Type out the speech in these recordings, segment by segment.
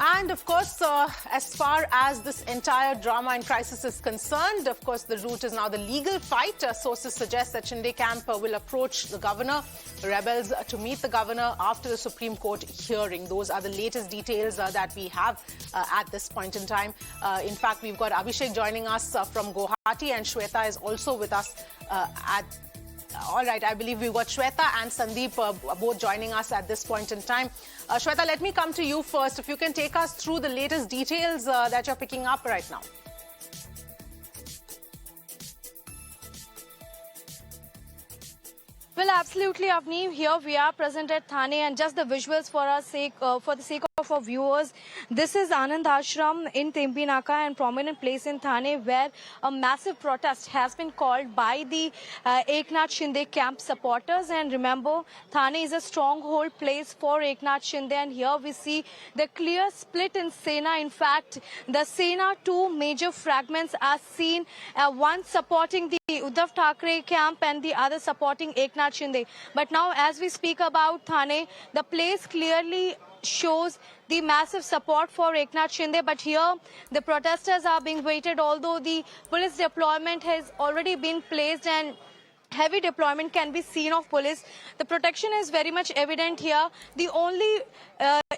And of course, as far as this entire drama and crisis is concerned, of course, the route is now the legal fight. Sources suggest that Shinde camp will approach the governor, rebels to meet the governor after the Supreme Court hearing. Those are the latest details that we have at this point in time. In fact, we've got Abhishek joining us from Guwahati, and Shweta is also with us all right, I believe we've got Shweta and Sandeep both joining us at this point in time. Shweta, let me come to you first. If you can take us through the latest details that you're picking up right now. Well, absolutely, Avni. Here we are present at Thane, and just the visuals for the sake of our viewers. This is Anand Ashram in Tempi Naka, and prominent place in Thane where a massive protest has been called by the Eknath Shinde camp supporters. And remember, Thane is a stronghold place for Eknath Shinde, and here we see the clear split in Sena. In fact, the Sena two major fragments are seen, one supporting the Uddhav Thackeray camp and the other supporting Eknath Shinde. But now, as we speak about Thane, the place clearly shows the massive support for Eknath Shinde, but here the protesters are being waited, although the police deployment has already been placed and heavy deployment can be seen of police. The protection is very much evident here. The only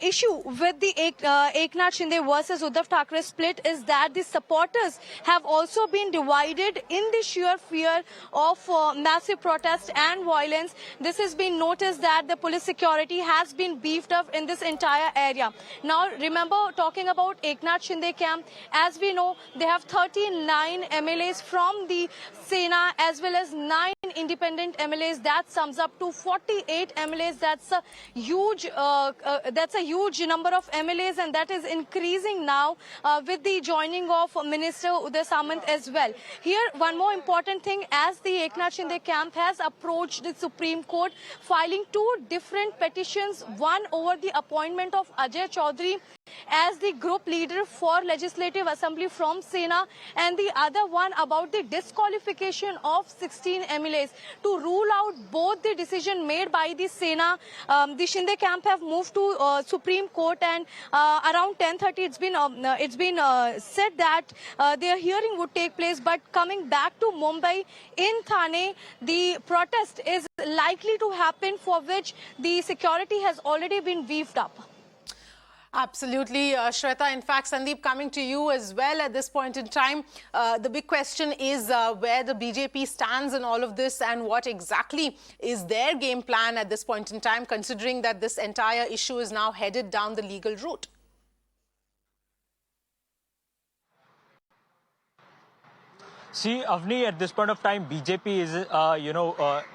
issue with the Eknath Shinde versus Uddhav Thackeray split is that the supporters have also been divided in the sheer fear of massive protest and violence. This has been noticed that the police security has been beefed up in this entire area. Now, remember, talking about Eknath Shinde camp, as we know, they have 39 MLAs from the Sena as well as 9 independent MLAs. That sums up to 48 MLAs. That's a huge number of MLAs, and that is increasing now with the joining of Minister Uday Samant as well. Here, one more important thing, as the Eknath Shinde camp has approached the Supreme Court, filing two different petitions, one over the appointment of Ajay Chaudhary as the group leader for Legislative Assembly from Sena, and the other one about the disqualification of 16 MLAs. To rule out both the decision made by the Sena, the Shinde camp have moved to Supreme Court, and around 10:30 it's been said that their hearing would take place. But coming back to Mumbai, in Thane, the protest is likely to happen, for which the security has already been beefed up. Absolutely, Shweta. In fact, Sandeep, coming to you as well at this point in time, the big question is where the BJP stands in all of this, and what exactly is their game plan at this point in time, considering that this entire issue is now headed down the legal route. See, Avni, at this point of time, BJP is,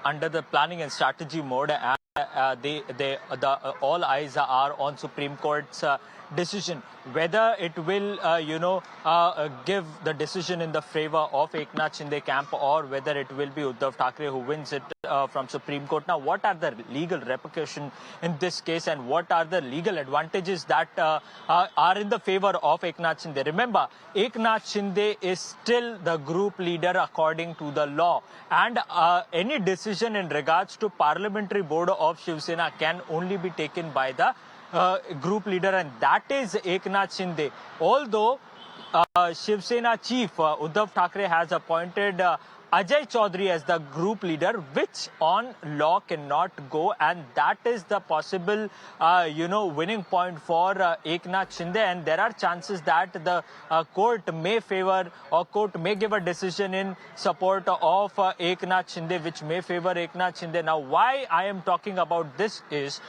under the planning and strategy mode, and all eyes are on Supreme Court's decision. Whether it will, give the decision in the favor of Eknath Shinde camp, or whether it will be Uddhav Thackeray who wins it from Supreme Court. Now, what are the legal repercussions in this case, and what are the legal advantages that are in the favor of Eknath Shinde? Remember, Eknath Shinde is still the group leader according to the law, and any decision in regards to Parliamentary Board of Shiv Sena can only be taken by the group leader, and that is Eknath Shinde. Although Shiv Sena chief Uddhav Thackeray has appointed Ajay Chaudhary as the group leader, which on law cannot go, and that is the possible winning point for Eknath Shinde. And there are chances that the court may favor, or court may give a decision in support of Eknath Shinde, which may favor Eknath Shinde. Now, why I am talking about this is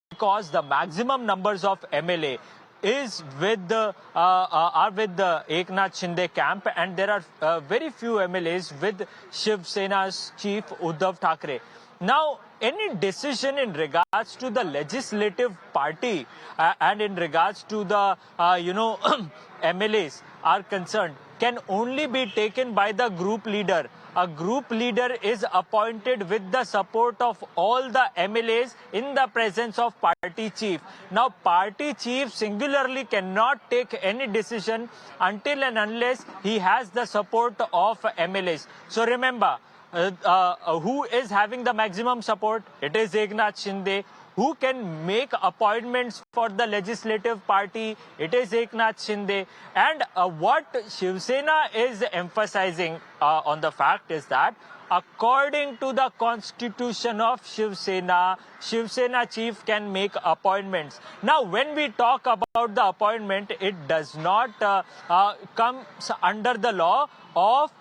because the maximum numbers of MLA is with the Eknath Shinde camp, and there are very few MLAs with Shiv Sena's chief Uddhav Thackeray. Now, any decision in regards to the legislative party and in regards to the MLAs are concerned can only be taken by the group leader. A group leader is appointed with the support of all the MLAs in the presence of party chief. Now, party chief singularly cannot take any decision until and unless he has the support of MLAs. So remember, who is having the maximum support? It is Eknath Shinde. who can make appointments for the legislative party, it is Eknath Shinde. And what Shiv Sena is emphasizing on the fact is that according to the constitution of Shiv Sena chief can make appointments. Now, when we talk about the appointment, it does not come under the law of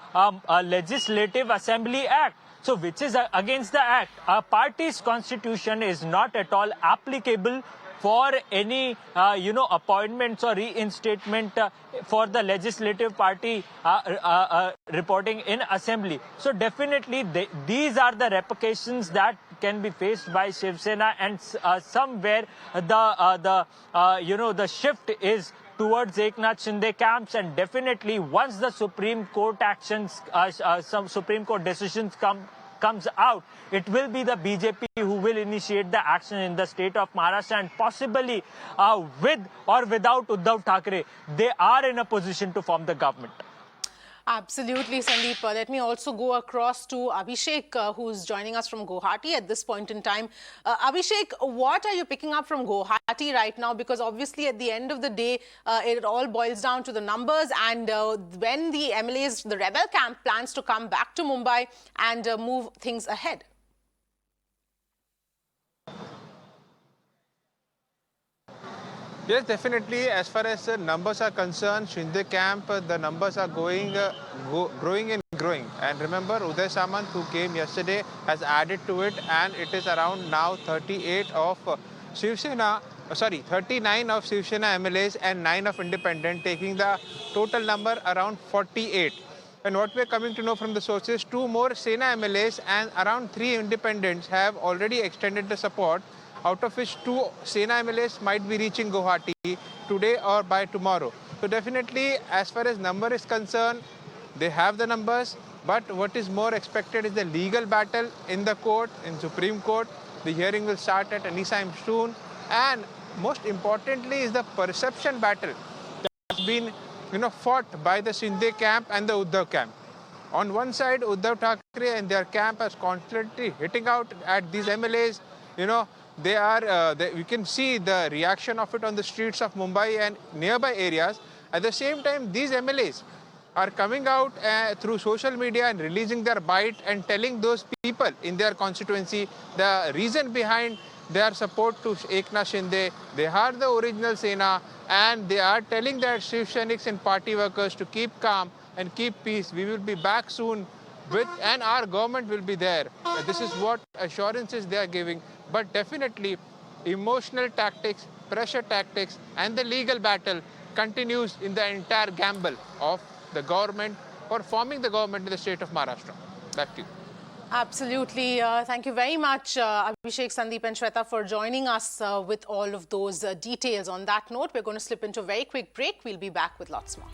a Legislative Assembly Act. So, which is against the act. A party's constitution is not at all applicable for any, appointments or reinstatement for the legislative party reporting in assembly. So definitely these are the repercussions that can be faced by Shiv Sena, and somewhere the shift is towards Eknath Shinde camps, and definitely once the Supreme Court actions, some Supreme Court decisions comes out, it will be the BJP who will initiate the action in the state of Maharashtra, and possibly with or without Uddhav Thackeray, they are in a position to form the government. Absolutely, Sandeep. Let me also go across to Abhishek, who's joining us from Guwahati at this point in time. Abhishek, what are you picking up from Guwahati right now? Because obviously at the end of the day, it all boils down to the numbers, and when the MLAs, the rebel camp, plans to come back to Mumbai and move things ahead. Yes, definitely. As far as numbers are concerned, Shinde camp, the numbers are growing and growing. And remember, Uday Samant, who came yesterday, has added to it, and it is around now 38 of Shiv Sena, 39 of Shiv Sena MLAs and 9 of independent, taking the total number around 48. And what we're coming to know from the sources, 2 more Sena MLAs and around 3 independents have already extended the support, out of which 2 Sena MLAs might be reaching Guwahati today or by tomorrow. So definitely, as far as number is concerned, they have the numbers, but what is more expected is the legal battle in the court, in Supreme Court. The hearing will start at any time soon, and most importantly is the perception battle that has been fought by the Shinde camp and the Uddhav camp. On one side, Uddhav Thackeray and their camp is constantly hitting out at these MLAs. We can see the reaction of it on the streets of Mumbai and nearby areas. At the same time, these MLAs are coming out through social media and releasing their bite and telling those people in their constituency the reason behind their support to Eknath Shinde. They are the original Sena, and they are telling their Shiv Sainiks and party workers to keep calm and keep peace. We will be back soon and our government will be there. This is what assurances they are giving. But definitely, emotional tactics, pressure tactics, and the legal battle continues in the entire gamble of the government for forming the government in the state of Maharashtra. Back to you. Absolutely. Thank you very much, Abhishek, Sandeep and Shweta, for joining us with all of those details. On that note, we're going to slip into a very quick break. We'll be back with lots more.